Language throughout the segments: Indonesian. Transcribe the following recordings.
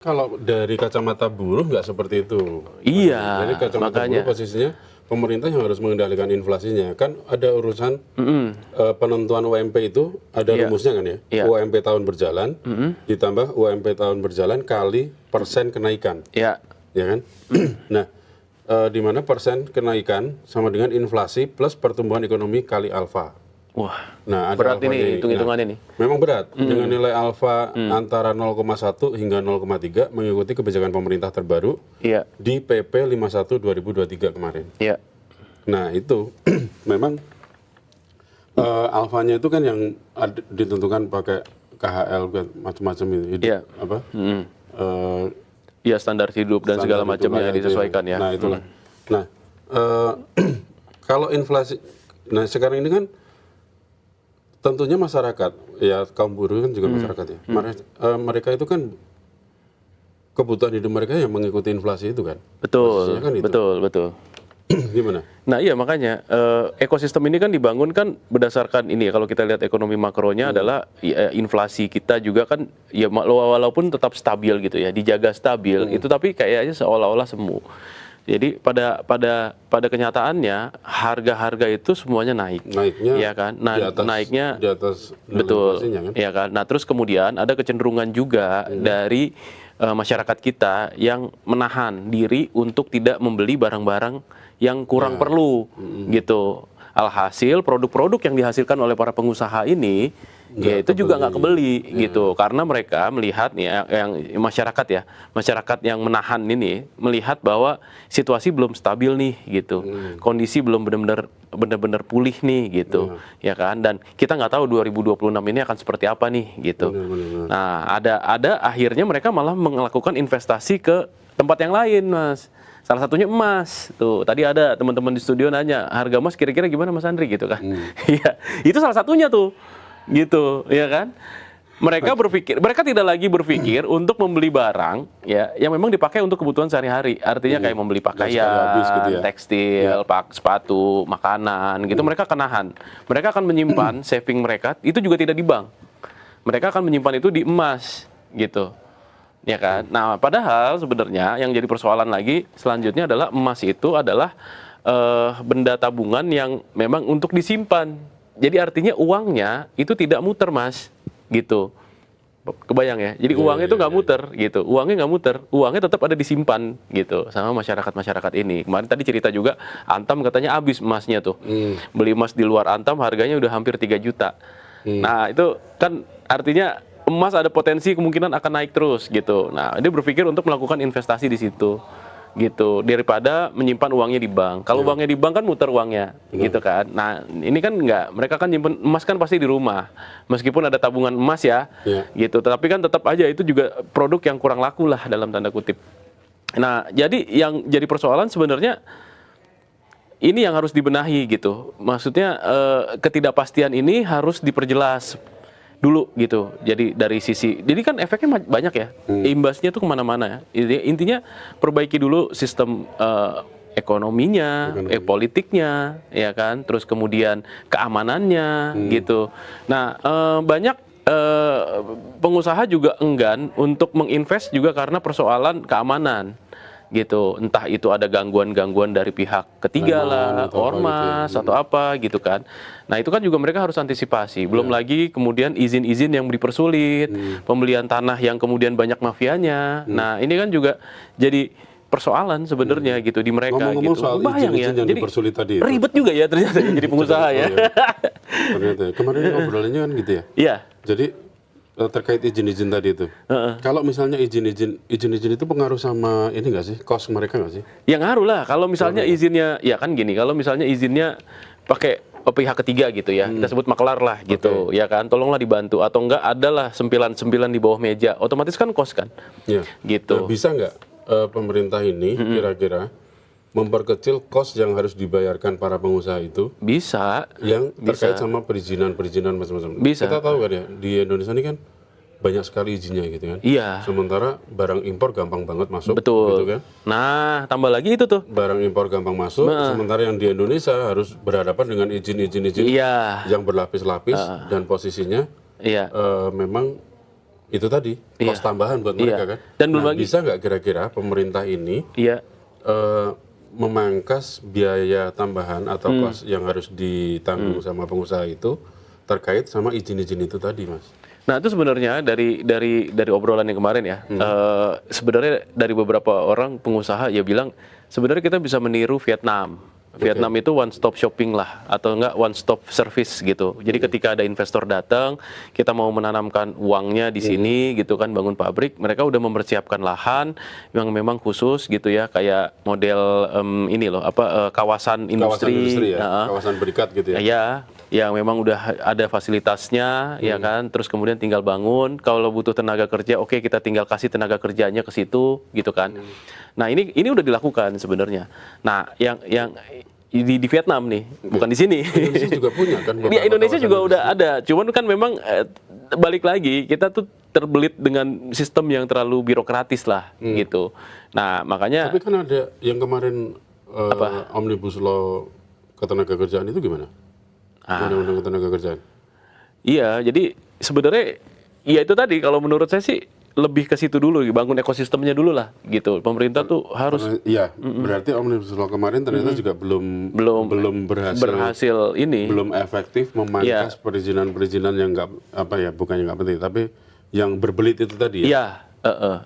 Kalau dari kacamata buruh nggak seperti itu. Iya, Jadi kacamata makanya. buruh posisinya pemerintah yang harus mengendalikan inflasinya. Kan ada urusan penentuan UMP itu ada Iya. rumusnya kan ya. Iya. UMP tahun berjalan ditambah UMP tahun berjalan kali persen kenaikan, Ya, ya kan? Nah, di mana persen kenaikan sama dengan inflasi plus pertumbuhan ekonomi kali alfa. wah, Nah, ada berat alfanya ini hitung-hitungannya nih. Memang berat dengan nilai alfa antara 0,1 hingga 0,3 mengikuti kebijakan pemerintah terbaru Iya, di PP 51 2023 kemarin. iya, Nah, itu memang alfanya itu kan yang ditentukan pakai KHL kan, macam-macam itu. Iya. Apa? Eh, iya standar hidup dan segala standar hidup macamnya layak itu disesuaikan ya. Nah, itulah. Nah, eh, kalau inflasi, nah sekarang ini kan tentunya masyarakat, ya kaum buruh kan juga masyarakat ya. Mereka itu kan kebutuhan hidup mereka yang mengikuti inflasi itu kan. Betul, Posisinya kan itu. betul. Gimana? Nah iya makanya ekosistem ini kan dibangun kan berdasarkan ini ya, kalau kita lihat ekonomi makronya adalah ya, inflasi kita juga kan ya walaupun tetap stabil gitu ya, dijaga stabil itu, tapi kayaknya seolah-olah semu. Jadi pada kenyataannya harga-harga itu semuanya naik. Naiknya Ya kan? Nah, di atas, naiknya di atas nilai betul. inflasinya kan? Ya kan? Nah, terus kemudian ada kecenderungan juga dari masyarakat kita yang menahan diri untuk tidak membeli barang-barang yang kurang perlu gitu. Alhasil produk-produk yang dihasilkan oleh para pengusaha ini ya itu juga nggak kebeli gitu, karena mereka melihat nih yang masyarakat yang menahan ini melihat bahwa situasi belum stabil nih gitu, kondisi belum benar-benar pulih nih gitu, ya kan, dan kita nggak tahu 2026 ini akan seperti apa nih gitu. Nah ada akhirnya mereka malah melakukan investasi ke tempat yang lain, Mas. Salah satunya emas. Tuh, tadi ada teman-teman di studio nanya, harga emas kira-kira gimana Mas Andri gitu kan. Iya, itu salah satunya tuh. Gitu, ya kan? Mereka tidak lagi berpikir untuk membeli barang ya yang memang dipakai untuk kebutuhan sehari-hari. Artinya kayak membeli pakaian, habis gitu ya. tekstil, sepatu, makanan gitu. Mereka kenahan. Mereka akan menyimpan saving mereka itu juga tidak di bank. Mereka akan menyimpan itu di emas gitu. Ya kan? Nah, padahal sebenarnya yang jadi persoalan lagi selanjutnya adalah emas itu adalah benda tabungan yang memang untuk disimpan. Jadi artinya uangnya itu tidak muter, Mas. Gitu. Kebayang ya? Jadi uangnya itu nggak muter gitu. Uangnya nggak muter. Uangnya tetap ada disimpan gitu sama masyarakat ini. Kemarin tadi cerita juga Antam katanya habis emasnya tuh. Beli emas di luar Antam harganya udah hampir 3 juta. Nah, itu kan artinya emas ada potensi kemungkinan akan naik terus gitu. Nah, dia berpikir untuk melakukan investasi di situ gitu daripada menyimpan uangnya di bank. Kalau uangnya di bank kan muter uangnya gitu kan. Nah, ini kan enggak. Mereka kan nyimpen emas kan pasti di rumah. Meskipun ada tabungan emas ya. Gitu. Tetapi kan tetap aja itu juga produk yang kurang laku lah dalam tanda kutip. Nah, jadi yang jadi persoalan sebenarnya ini yang harus dibenahi gitu. Maksudnya ketidakpastian ini harus diperjelas dulu gitu. Jadi dari sisi, jadi kan efeknya banyak ya, imbasnya tuh kemana-mana ya. Intinya perbaiki dulu sistem ekonominya, politiknya, ya kan, terus kemudian keamanannya gitu. Nah banyak pengusaha juga enggan untuk menginvest juga karena persoalan keamanan gitu, entah itu ada gangguan-gangguan dari pihak ketiga lah, ormas atau apa gitu kan. Nah itu kan juga mereka harus antisipasi. Belum lagi kemudian izin-izin yang dipersulit, pembelian tanah yang kemudian banyak mafianya. Nah ini kan juga jadi persoalan sebenarnya gitu di mereka. Ngomong-ngomong gitu. soal Bayang izin-izin ya, yang jadi dipersulit tadi itu. ribet juga ya ternyata jadi pengusaha ya. Ternyata kemarin ngobrolannya kan gitu ya. Iya. Jadi terkait izin-izin tadi itu. Kalau misalnya izin-izin itu pengaruh sama ini nggak sih? Cost mereka nggak sih? Ya ngaruh lah. Kalau misalnya izinnya, ya kan gini, kalau misalnya izinnya pakai pihak ketiga gitu ya, kita sebut maklar lah gitu, ya kan, tolonglah dibantu, atau enggak adalah sempilan-sempilan di bawah meja, otomatis kan cost kan, gitu. Nah, bisa nggak pemerintah ini kira-kira memperkecil cost yang harus dibayarkan para pengusaha itu? Bisa. Yang terkait sama perizinan macam-macam. Bisa. Kita tahu kan ya, di Indonesia ini kan banyak sekali izinnya gitu kan. Iya. Sementara barang impor gampang banget masuk. Betul. Gitu kan. Nah, tambah lagi itu tuh. Barang impor gampang masuk, sementara yang di Indonesia harus berhadapan dengan izin-izin Iya. yang berlapis-lapis dan posisinya memang itu tadi Iya. kos tambahan buat mereka kan. Dan belum Nah, lagi- bisa nggak kira-kira pemerintah ini Iya. memangkas biaya tambahan atau kos yang harus ditanggung sama pengusaha itu terkait sama izin-izin itu tadi, Mas? Nah itu sebenarnya dari obrolan yang kemarin ya, sebenarnya dari beberapa orang pengusaha ya bilang sebenarnya kita bisa meniru Vietnam. Vietnam itu one stop shopping lah, atau enggak one stop service gitu. Jadi ketika ada investor datang, kita mau menanamkan uangnya di sini gitu kan, bangun pabrik, mereka udah mempersiapkan lahan yang memang khusus gitu ya, kayak model ini loh, kawasan industri, ya, kawasan berikat gitu ya. ya, yang memang udah ada fasilitasnya, ya kan. Terus kemudian tinggal bangun. Kalau butuh tenaga kerja, oke kita tinggal kasih tenaga kerjanya ke situ, gitu kan. Nah ini udah dilakukan sebenarnya. Nah yang di Vietnam nih, bukan di sini. Indonesia juga punya kan. Di beberapa Indonesia kawasan juga udah ada. Cuman kan memang balik lagi kita tuh terbelit dengan sistem yang terlalu birokratis lah, gitu. Nah makanya. Tapi kan ada yang kemarin Omnibus Law ketenagakerjaan itu gimana? Undang-undang ketenagakerjaan. Iya, jadi sebenarnya ya itu tadi kalau menurut saya sih lebih ke situ dulu, bangun ekosistemnya dulu lah, gitu. Pemerintah tuh harus Iya, berarti Omnibus Law kemarin ternyata juga belum berhasil ini. belum efektif memangkas perizinan-perizinan yang bukan yang nggak penting, tapi yang berbelit itu tadi ya. Iya,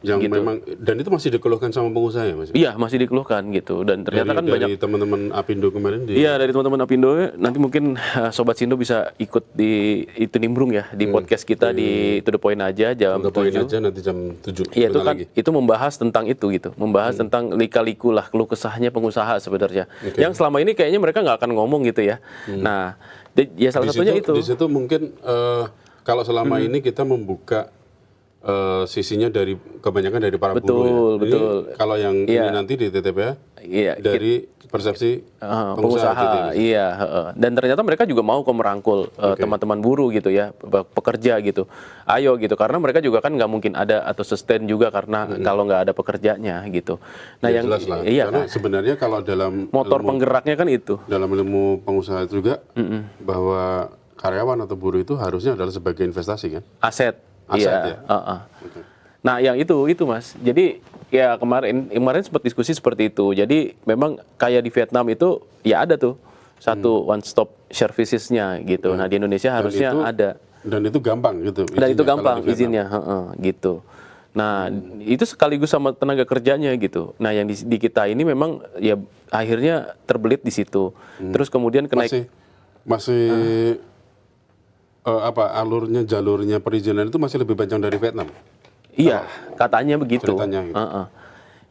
Yang gitu. memang, dan itu masih dikeluhkan sama pengusaha ya, Mas? Iya, masih dikeluhkan gitu. Dan ternyata kan banyak. Dari teman-teman Apindo kemarin Iya, dari teman-teman Apindo, nanti mungkin Sobat Sindo bisa ikut di itu nimbrung ya, di podcast kita di To The Point aja jam ke poin 7. aja nanti jam 7. Iya, itu kan itu membahas tentang itu gitu, membahas tentang lika-liku lah, keluh kesahnya pengusaha sebenarnya. Yang selama ini kayaknya mereka nggak akan ngomong gitu ya. Nah, ya salah satunya itu. Di situ mungkin kalau selama ini kita membuka sisinya dari kebanyakan dari para buruh ya. Betul. Ini kalau yang ini nanti di TTPA Iya, dari persepsi pengusaha gitu ya. Iya, dan ternyata mereka juga mau kok merangkul teman-teman buruh gitu ya, pekerja gitu. Ayo gitu, karena mereka juga kan nggak mungkin ada atau sustain juga karena kalau nggak ada pekerjanya gitu. Nah, Ya, yang jelas lah. iya Karena kan, sebenarnya kalau dalam motor penggeraknya kan itu. dalam ilmu pengusaha juga bahwa karyawan atau buruh itu harusnya adalah sebagai investasi kan. Aset Ya? Nah, yang itu Mas. Jadi ya kemarin sempat diskusi seperti itu. Jadi memang kayak di Vietnam itu ya ada tuh satu one stop services-nya gitu. Nah, di Indonesia harusnya ada. Dan itu gampang gitu. Dan itu izinnya gampang kalau di Vietnam. izinnya, gitu. Nah, itu sekaligus sama tenaga kerjanya gitu. Nah, yang di kita ini memang ya akhirnya terbelit di situ. Terus kemudian Masih jalurnya perizinan itu masih lebih panjang dari Vietnam. Iya, katanya begitu. Ceritanya gitu.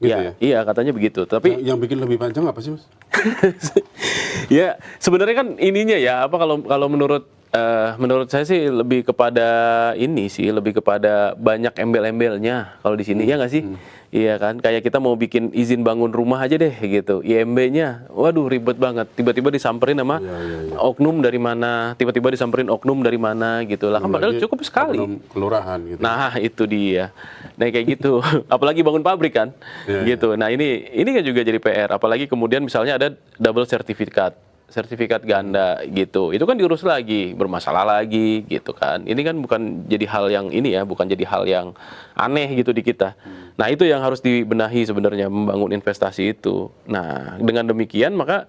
Gitu ya? Iya, katanya begitu. Tapi yang bikin lebih panjang apa sih, Mas? ya sebenarnya kan ininya ya kalau menurut saya sih lebih kepada lebih kepada banyak embel-embelnya kalau di sini ya nggak sih? Iya kan, kayak kita mau bikin izin bangun rumah aja deh gitu, IMB-nya, waduh ribet banget, tiba-tiba disamperin sama oknum dari mana, tiba-tiba disamperin oknum dari mana gitu lah, kan padahal cukup sekali. Oknum kelurahan gitu. Nah itu dia, nah kayak gitu, apalagi bangun pabrik kan, gitu. Nah ini kan juga jadi PR, apalagi kemudian misalnya ada double sertifikat ganda gitu, itu kan diurus lagi, bermasalah lagi gitu kan. Ini kan bukan jadi hal yang bukan jadi hal yang aneh gitu di kita. Nah itu yang harus dibenahi sebenarnya, membangun investasi itu. Nah dengan demikian maka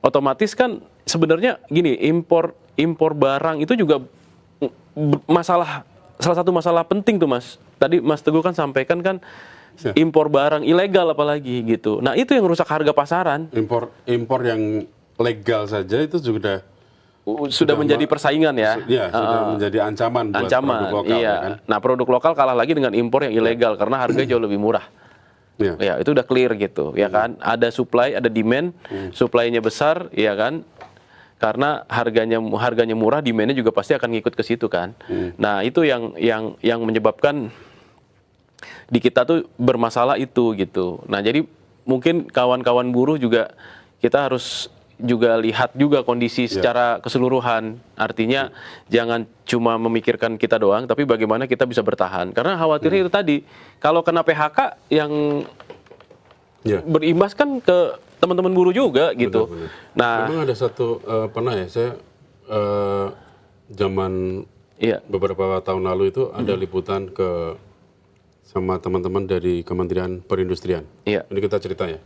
otomatis kan sebenarnya gini, impor barang itu juga salah satu masalah penting tuh Mas. Tadi Mas Teguh kan sampaikan kan impor barang ilegal apalagi gitu. Nah itu yang rusak harga pasaran. Impor yang legal saja itu sudah menjadi persaingan ya. Iya, sudah menjadi ancaman buat produk lokal. Iya. Ya kan? Nah produk lokal kalah lagi dengan impor yang ilegal karena harganya jauh lebih murah. Ya itu udah clear gitu, ya kan. Ada supply, ada demand, supply-nya besar, ya kan. Karena harganya murah, demand-nya juga pasti akan ngikut ke situ kan. Nah itu yang menyebabkan di kita tuh bermasalah itu gitu. Nah jadi mungkin kawan-kawan buruh juga kita harus juga lihat juga kondisi secara keseluruhan. Artinya jangan cuma memikirkan kita doang, tapi bagaimana kita bisa bertahan. Karena khawatirnya itu tadi, kalau kena PHK yang berimbas kan ke teman-teman buruh juga gitu. Benar. Nah, memang ada satu pernah ya saya zaman Iya. Beberapa tahun lalu itu ada liputan sama teman-teman dari Kementerian Perindustrian. Iya. Ini kita cerita ya.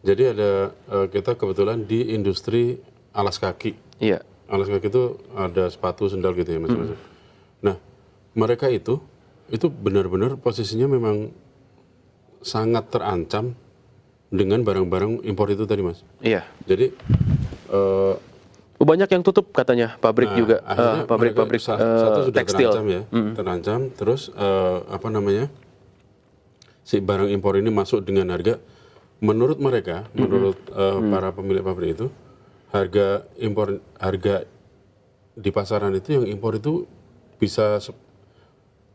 Jadi ada kita kebetulan di industri alas kaki. Iya. Alas kaki itu ada sepatu, sendal gitu ya macam-macam. Nah, mereka itu benar-benar posisinya memang sangat terancam dengan barang-barang impor itu tadi, Mas. Iya. Jadi Banyak yang tutup katanya, pabrik juga, akhirnya pabrik-pabrik mereka satu sudah tekstil. terancam ya, terancam. Terus apa namanya, si barang impor ini masuk dengan harga, menurut mereka, menurut para pemilik pabrik itu, harga di pasaran itu yang impor itu bisa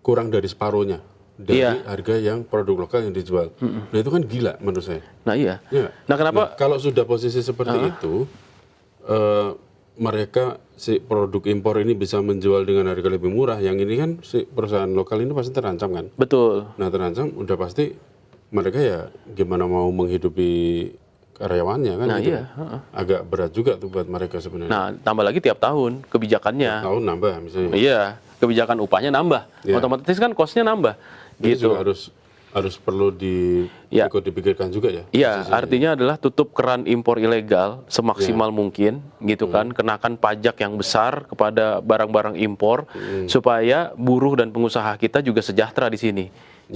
kurang dari separuhnya dari harga yang produk lokal yang dijual. Nah itu kan gila menurut saya. Nah iya. Ya. Nah kenapa? Nah, kalau sudah posisi seperti itu, mereka si produk impor ini bisa menjual dengan harga lebih murah. Yang ini kan si perusahaan lokal ini pasti terancam kan. Betul. Nah terancam udah pasti mereka ya gimana mau menghidupi karyawannya kan. Nah gitu iya. kan. Agak berat juga tuh buat mereka sebenarnya. Nah tambah lagi tiap tahun kebijakannya. Tahun nambah misalnya. Iya. Kebijakan upahnya nambah. Iya. Otomatis kan cost-nya nambah. Ini Gitu. juga harus perlu ikut dipikirkan juga ya. Iya, artinya adalah tutup keran impor ilegal semaksimal mungkin, gitu kan, kenakan pajak yang besar kepada barang-barang impor supaya buruh dan pengusaha kita juga sejahtera di sini.